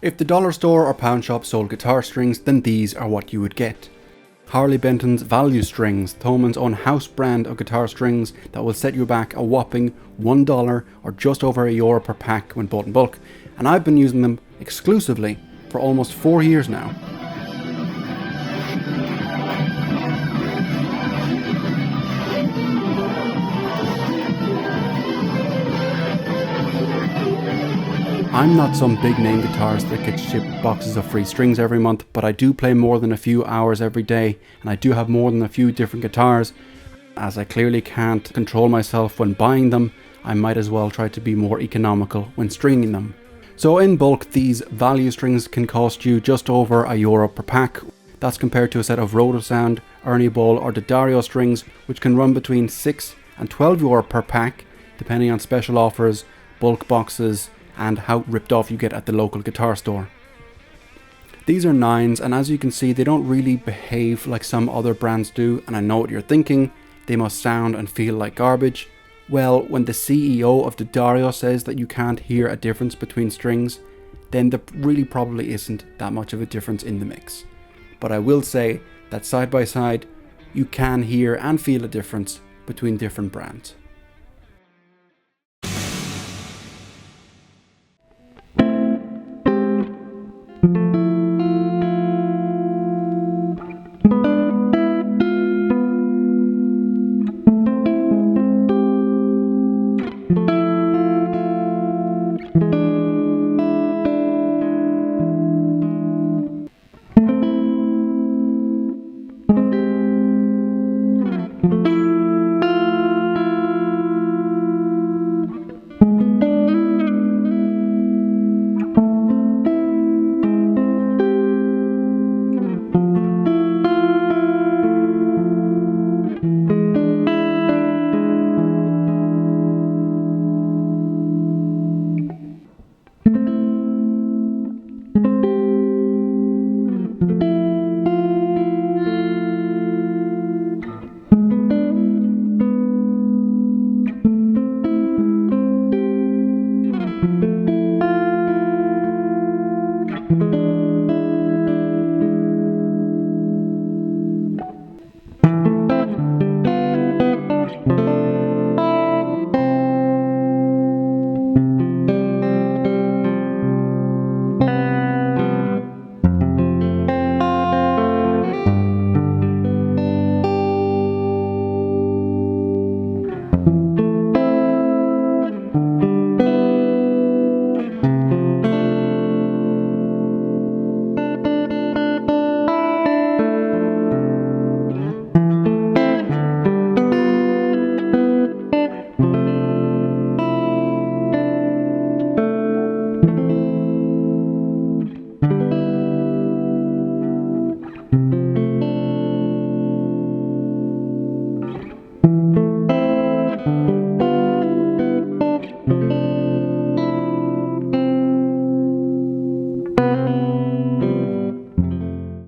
If the dollar store or pound shop sold guitar strings, then these are what you would get. Harley Benton's Value Strings, Thomann's own house brand of guitar strings that will set you back a whopping $1 or just over €1 per pack when bought in bulk, and I've been using them exclusively for almost 4 years now. I'm not some big name guitarist that gets shipped boxes of free strings every month, but I do play more than a few hours every day, and I do have more than a few different guitars. As I clearly can't control myself when buying them, I might as well try to be more economical when stringing them. So in bulk, these value strings can cost you just over €1 per pack. That's compared to a set of RotoSound, Ernie or Dario strings, which can run between €6 and €12 per pack, depending on special offers, bulk boxes, and how ripped off you get at the local guitar store. These are 9s, and as you can see, they don't really behave like some other brands do, and I know what you're thinking, they must sound and feel like garbage. Well, when the CEO of the Dario says that you can't hear a difference between strings, then there really probably isn't that much of a difference in the mix. But I will say that side by side, you can hear and feel a difference between different brands.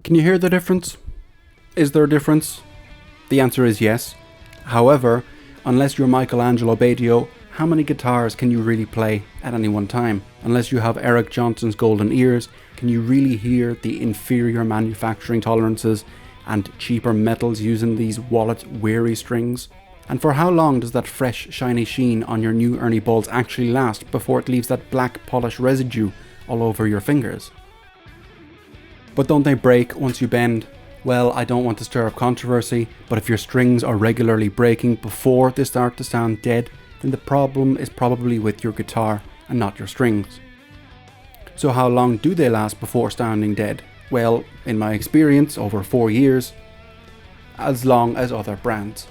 Can you hear the difference? Is there a difference? The answer is yes. However, unless you're Michelangelo Badio, how many guitars can you really play at any one time? Unless you have Eric Johnson's golden ears, can you really hear the inferior manufacturing tolerances and cheaper metals using these wallet-weary strings? And for how long does that fresh, shiny sheen on your new Ernie balls actually last before it leaves that black polish residue all over your fingers? But don't they break once you bend? Well, I don't want to stir up controversy, but if your strings are regularly breaking before they start to sound dead, then the problem is probably with your guitar and not your strings. So how long do they last before sounding dead? Well, in my experience, over 4 years, as long as other brands.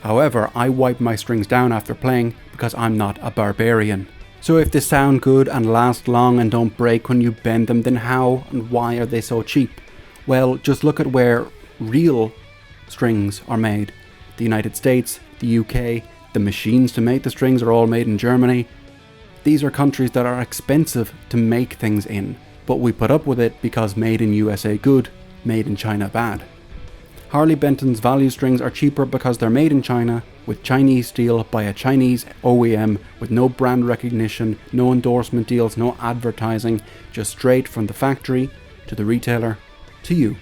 However, I wipe my strings down after playing because I'm not a barbarian. So if they sound good and last long and don't break when you bend them, then how and why are they so cheap? Well, just look at where real strings are made. The United States, the UK, the machines to make the strings are all made in Germany. These are countries that are expensive to make things in, but we put up with it because made in USA good, made in China bad. Harley Benton's value strings are cheaper because they're made in China, with Chinese steel by a Chinese OEM, with no brand recognition, no endorsement deals, no advertising, just straight from the factory to the retailer to you.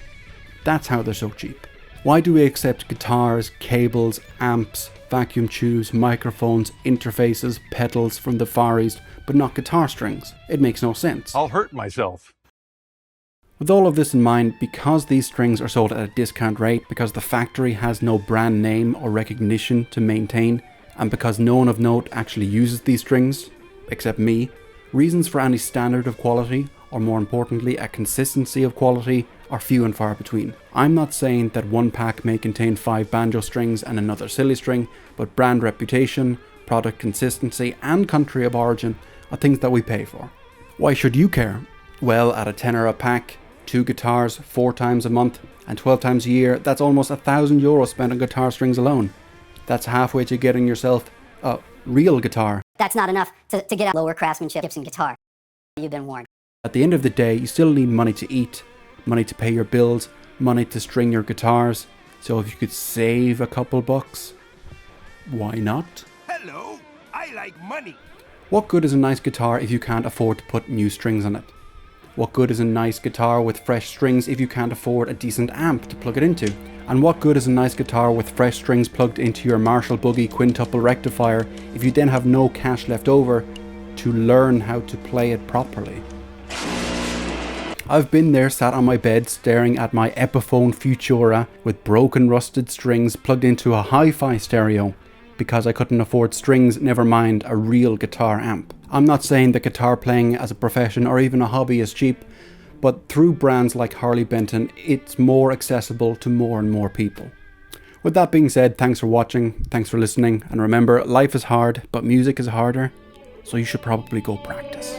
That's how they're so cheap. Why do we accept guitars, cables, amps, vacuum tubes, microphones, interfaces, pedals from the Far East, but not guitar strings? It makes no sense. I'll hurt myself. With all of this in mind, because these strings are sold at a discount rate, because the factory has no brand name or recognition to maintain, and because no one of note actually uses these strings, except me, reasons for any standard of quality, or more importantly a consistency of quality, are few and far between. I'm not saying that one pack may contain 5 banjo strings and another silly string, but brand reputation, product consistency and country of origin are things that we pay for. Why should you care? Well, at a tenner a pack, 2 guitars 4 times a month and 12 times a year, that's almost €1,000 spent on guitar strings alone. That's halfway to getting yourself a real guitar. That's not enough to get a lower craftsmanship Gibson guitar. You've been warned. At the end of the day, you still need money to eat, money to pay your bills, money to string your guitars. So if you could save a couple bucks, why not? Hello, I like money. What good is a nice guitar if you can't afford to put new strings on it? What good is a nice guitar with fresh strings if you can't afford a decent amp to plug it into? And what good is a nice guitar with fresh strings plugged into your Marshall Boogie quintuple rectifier if you then have no cash left over to learn how to play it properly? I've been there, sat on my bed staring at my Epiphone Futura with broken rusted strings plugged into a hi-fi stereo because I couldn't afford strings, never mind a real guitar amp. I'm not saying that guitar playing as a profession or even a hobby is cheap, but through brands like Harley Benton, it's more accessible to more and more people. With that being said, thanks for watching, thanks for listening, and remember, life is hard, but music is harder, so you should probably go practice.